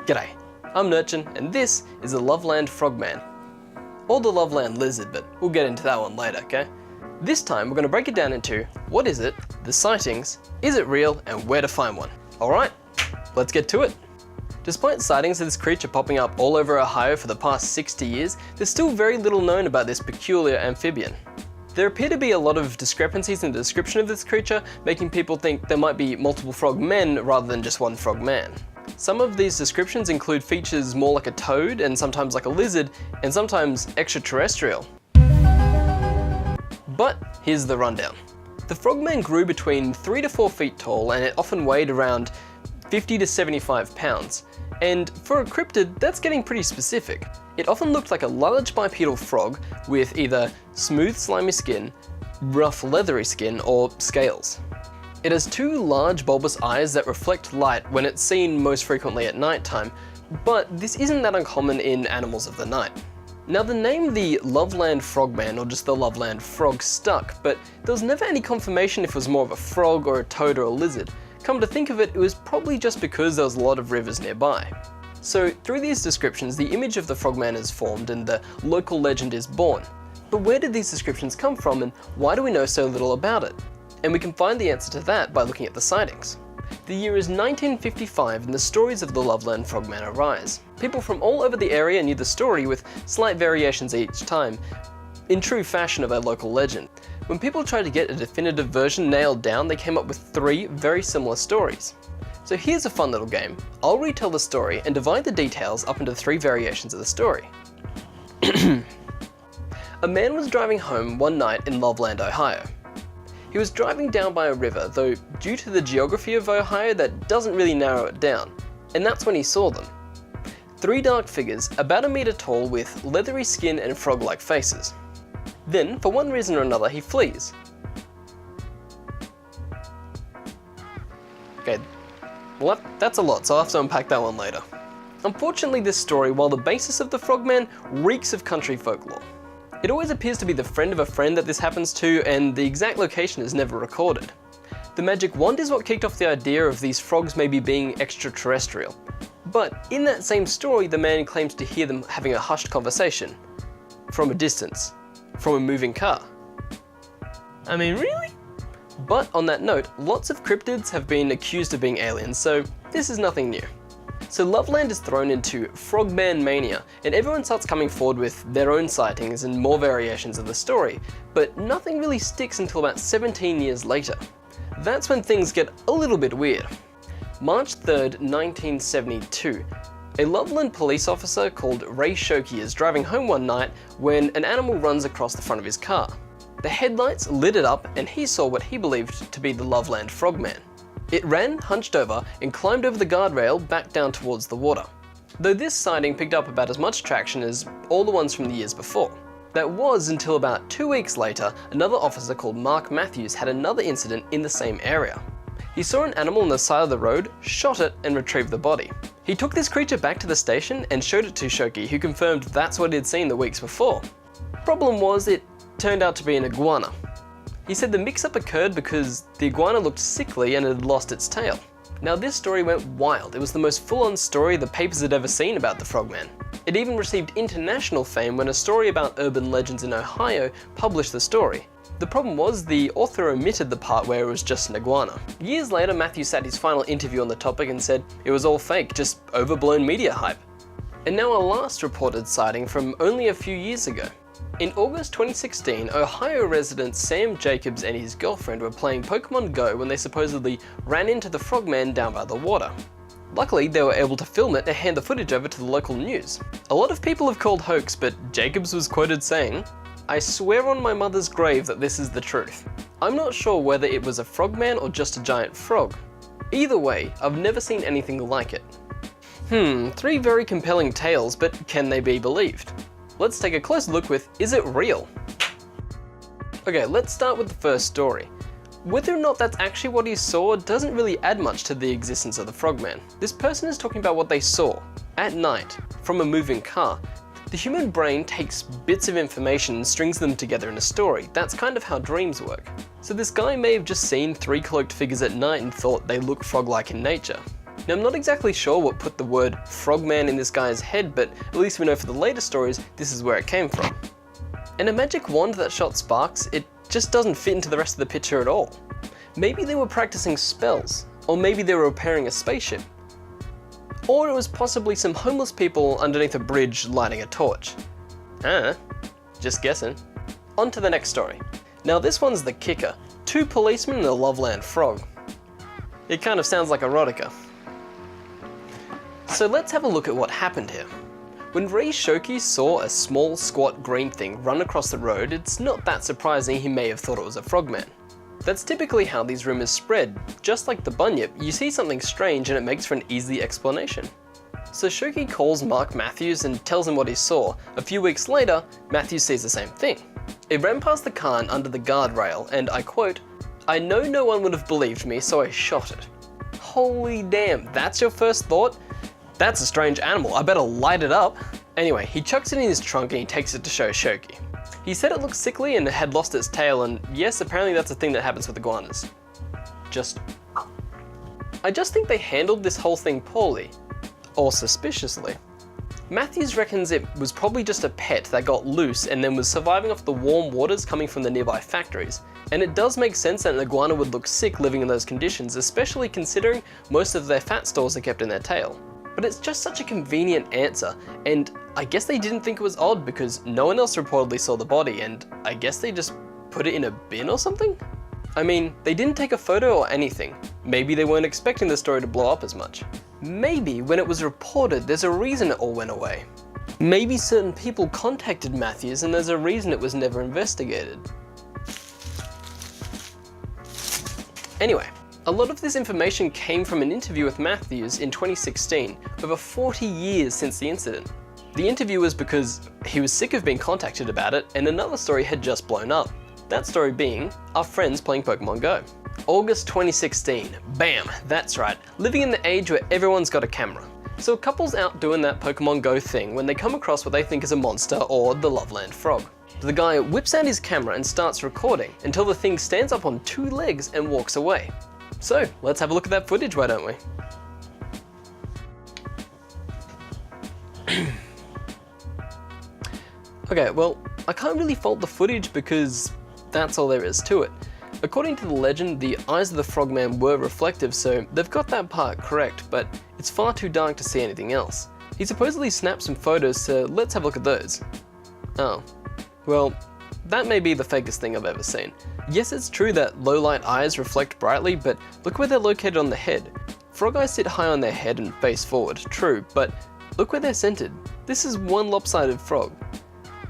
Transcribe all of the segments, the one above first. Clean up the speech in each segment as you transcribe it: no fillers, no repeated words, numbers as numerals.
G'day, I'm Nurchin, and this is the Loveland Frogman. Or the Loveland Lizard, but we'll get into that one later, okay? This time we're going to break it down into what is it, the sightings, is it real, and where to find one. Alright, let's get to it. Despite sightings of this creature popping up all over Ohio for the past 60 years, there's still very little known about this peculiar amphibian. There appear to be a lot of discrepancies in the description of this creature, making people think there might be multiple frogmen rather than just one frogman. Some of these descriptions include features more like a toad, and sometimes like a lizard, and sometimes extraterrestrial. But here's the rundown. The frogman grew between 3 to 4 feet tall, and it often weighed around 50 to 75 pounds. And for a cryptid, that's getting pretty specific. It often looked like a large bipedal frog with either smooth slimy skin, rough leathery skin, or scales. It has 2 large bulbous eyes that reflect light when it's seen most frequently at nighttime, but this isn't that uncommon in animals of the night. Now the name the Loveland Frogman or just the Loveland Frog stuck, but there was never any confirmation if it was more of a frog or a toad or a lizard. Come to think of it, it was probably just because there was a lot of rivers nearby. So through these descriptions, the image of the frogman is formed and the local legend is born. But where did these descriptions come from, and why do we know so little about it? And we can find the answer to that by looking at the sightings. The year is 1955 and the stories of the Loveland Frogman arise. People from all over the area knew the story with slight variations each time, in true fashion of a local legend. When people tried to get a definitive version nailed down, they came up with 3 very similar stories. So here's a fun little game. I'll retell the story and divide the details up into 3 variations of the story. A man was driving home one night in Loveland, Ohio. He was driving down by a river, though due to the geography of Ohio that doesn't really narrow it down, and that's when he saw them. 3 dark figures, about a meter tall with leathery skin and frog-like faces. Then, for one reason or another, he flees. Okay, well that's a lot, so I'll have to unpack that one later. Unfortunately, this story, while the basis of the frogman, reeks of country folklore. It always appears to be the friend of a friend that this happens to, and the exact location is never recorded. The magic wand is what kicked off the idea of these frogs maybe being extraterrestrial. But in that same story, the man claims to hear them having a hushed conversation. From a distance. From a moving car. I mean, really? But on that note, lots of cryptids have been accused of being aliens, so this is nothing new. So Loveland is thrown into frogman mania, and everyone starts coming forward with their own sightings and more variations of the story, but nothing really sticks until about 17 years later. That's when things get a little bit weird. March 3rd, 1972. A Loveland police officer called Ray Shoki is driving home one night when an animal runs across the front of his car. The headlights lit it up and he saw what he believed to be the Loveland Frogman. It ran, hunched over, and climbed over the guardrail back down towards the water. Though this sighting picked up about as much traction as all the ones from the years before. That was until about 2 weeks later, another officer called Mark Matthews had another incident in the same area. He saw an animal on the side of the road, shot it, and retrieved the body. He took this creature back to the station and showed it to Shoki, who confirmed that's what he'd seen the weeks before. Problem was, it turned out to be an iguana. He said the mix-up occurred because the iguana looked sickly and had lost its tail. Now this story went wild. It was the most full-on story the papers had ever seen about the frogman. It even received international fame when a story about urban legends in Ohio published the story. The problem was, the author omitted the part where it was just an iguana. Years later, Matthew sat his final interview on the topic and said it was all fake, just overblown media hype. And now our last reported sighting from only a few years ago. In August 2016, Ohio resident Sam Jacobs and his girlfriend were playing Pokemon Go when they supposedly ran into the frogman down by the water. Luckily, they were able to film it and hand the footage over to the local news. A lot of people have called hoax, but Jacobs was quoted saying, "I swear on my mother's grave that this is the truth. I'm not sure whether it was a frogman or just a giant frog. Either way, I've never seen anything like it." 3 very compelling tales, but can they be believed? Let's take a closer look with, is it real? Okay, let's start with the first story. Whether or not that's actually what he saw doesn't really add much to the existence of the frogman. This person is talking about what they saw, at night, from a moving car. The human brain takes bits of information and strings them together in a story. That's kind of how dreams work. So this guy may have just seen 3 cloaked figures at night and thought they look frog-like in nature. Now, I'm not exactly sure what put the word frogman in this guy's head, but at least we know for the later stories, this is where it came from. And a magic wand that shot sparks, it just doesn't fit into the rest of the picture at all. Maybe they were practicing spells, or maybe they were repairing a spaceship. Or it was possibly some homeless people underneath a bridge lighting a torch. Just guessing. On to the next story. Now this one's the kicker. 2 policemen and a Loveland frog. It kind of sounds like erotica. So let's have a look at what happened here. When Ray Shoki saw a small squat green thing run across the road, it's not that surprising he may have thought it was a frogman. That's typically how these rumors spread. Just like the bunyip, you see something strange and it makes for an easy explanation. So Shoki calls Mark Matthews and tells him what he saw. A few weeks later, Matthews sees the same thing. It ran past the car and under the guardrail, and I quote, "I know no one would have believed me, so I shot it." Holy damn, that's your first thought? That's a strange animal, I better light it up. Anyway, he chucks it in his trunk and he takes it to show Shoki. He said it looked sickly and had lost its tail, and yes, apparently that's a thing that happens with iguanas. I just think they handled this whole thing poorly. Or suspiciously. Matthews reckons it was probably just a pet that got loose and then was surviving off the warm waters coming from the nearby factories. And it does make sense that an iguana would look sick living in those conditions, especially considering most of their fat stores are kept in their tail. But it's just such a convenient answer, and I guess they didn't think it was odd because no one else reportedly saw the body, and I guess they just put it in a bin or something? I mean, they didn't take a photo or anything. Maybe they weren't expecting the story to blow up as much. Maybe when it was reported, there's a reason it all went away. Maybe certain people contacted Matthews and there's a reason it was never investigated. Anyway, a lot of this information came from an interview with Matthews in 2016, over 40 years since the incident. The interview was because he was sick of being contacted about it and another story had just blown up. That story being our friends playing Pokemon Go. August 2016, bam, that's right, living in the age where everyone's got a camera. So a couple's out doing that Pokemon Go thing when they come across what they think is a monster or the Loveland Frog. The guy whips out his camera and starts recording until the thing stands up on 2 legs and walks away. So let's have a look at that footage, why don't we? Okay, well, I can't really fault the footage because that's all there is to it. According to the legend, the eyes of the frogman were reflective, so they've got that part correct, but it's far too dark to see anything else. He supposedly snapped some photos, so let's have a look at those. Oh, well, that may be the fakest thing I've ever seen. Yes, it's true that low light eyes reflect brightly, but look where they're located on the head. Frog eyes sit high on their head and face forward, true, but look where they're centered. This is one lopsided frog.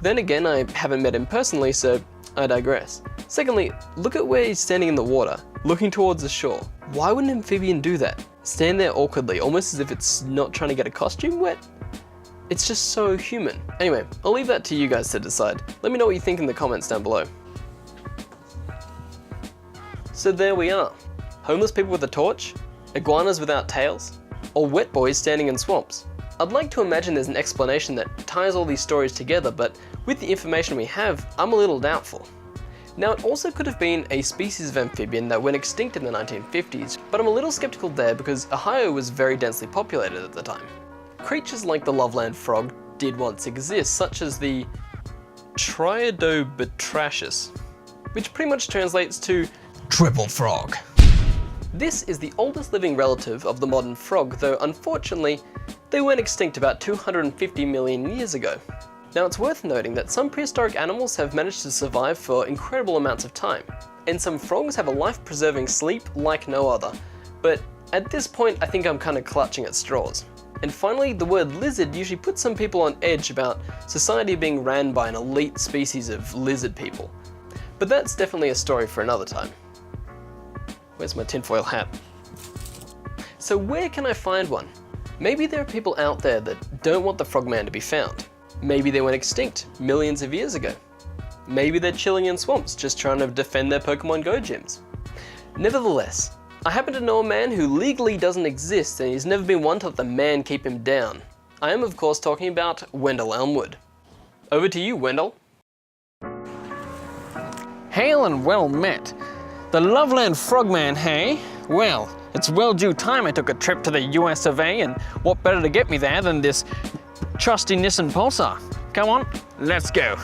Then again, I haven't met him personally, so I digress. Secondly, look at where he's standing in the water, looking towards the shore. Why would an amphibian do that? Stand there awkwardly, almost as if it's not trying to get a costume wet? It's just so human. Anyway, I'll leave that to you guys to decide. Let me know what you think in the comments down below. So there we are. Homeless people with a torch, iguanas without tails, or wet boys standing in swamps. I'd like to imagine there's an explanation that ties all these stories together, but with the information we have, I'm a little doubtful. Now, it also could have been a species of amphibian that went extinct in the 1950s, but I'm a little skeptical there because Ohio was very densely populated at the time. Creatures like the Loveland frog did once exist, such as the Triodobatrachus, which pretty much translates to triple frog. This is the oldest living relative of the modern frog, though unfortunately, they went extinct about 250 million years ago. Now it's worth noting that some prehistoric animals have managed to survive for incredible amounts of time, and some frogs have a life-preserving sleep like no other, but at this point I think I'm kind of clutching at straws. And finally, the word lizard usually puts some people on edge about society being ran by an elite species of lizard people. But that's definitely a story for another time. Where's my tinfoil hat? So where can I find one? Maybe there are people out there that don't want the frogman to be found. Maybe they went extinct millions of years ago. Maybe they're chilling in swamps just trying to defend their Pokemon Go gyms. Nevertheless, I happen to know a man who legally doesn't exist and he's never been one to let the man keep him down. I am of course talking about Wendell Elmwood. Over to you, Wendell. Hail and well met. The Loveland Frogman, hey? Well, It's well due time I took a trip to the US of A, and what better to get me there than this trusty Nissan Pulsar. Come on, let's go.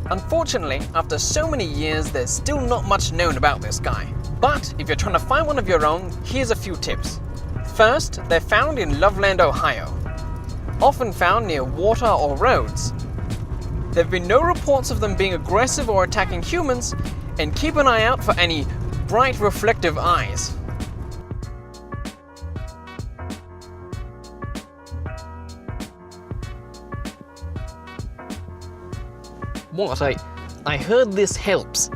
Unfortunately, after so many years, there's still not much known about this guy. But if you're trying to find one of your own, here's a few tips. First, they're found in Loveland, Ohio. Often found near water or roads. There have been no reports of them being aggressive or attacking humans, and keep an eye out for any bright reflective eyes. What? I heard this helps.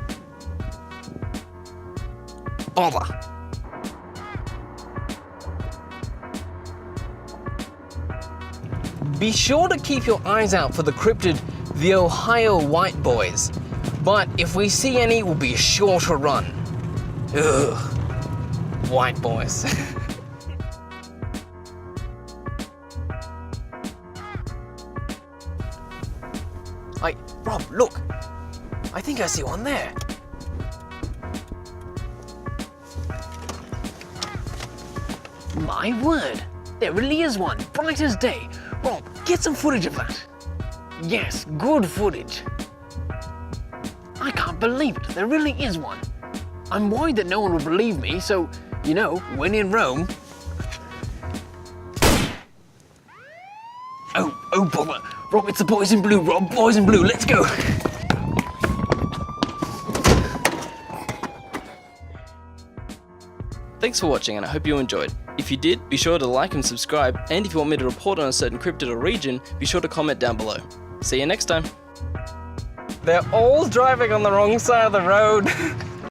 Bother. Be sure to keep your eyes out for the cryptid, the Ohio White Boys. But if we see any, we'll be sure to run. Ugh. White Boys. Rob, look! I think I see one there. My word, there really is one, bright as day. Rob, get some footage of that. Yes, good footage. I can't believe it, there really is one. I'm worried that no one will believe me, so, you know, when in Rome. Oh bother. Rob, it's the boys in blue, Rob. Boys in blue, let's go. Thanks for watching, and I hope you enjoyed. If you did, be sure to like and subscribe, and if you want me to report on a certain cryptid or region, be sure to comment down below. See you next time. They're all driving on the wrong side of the road.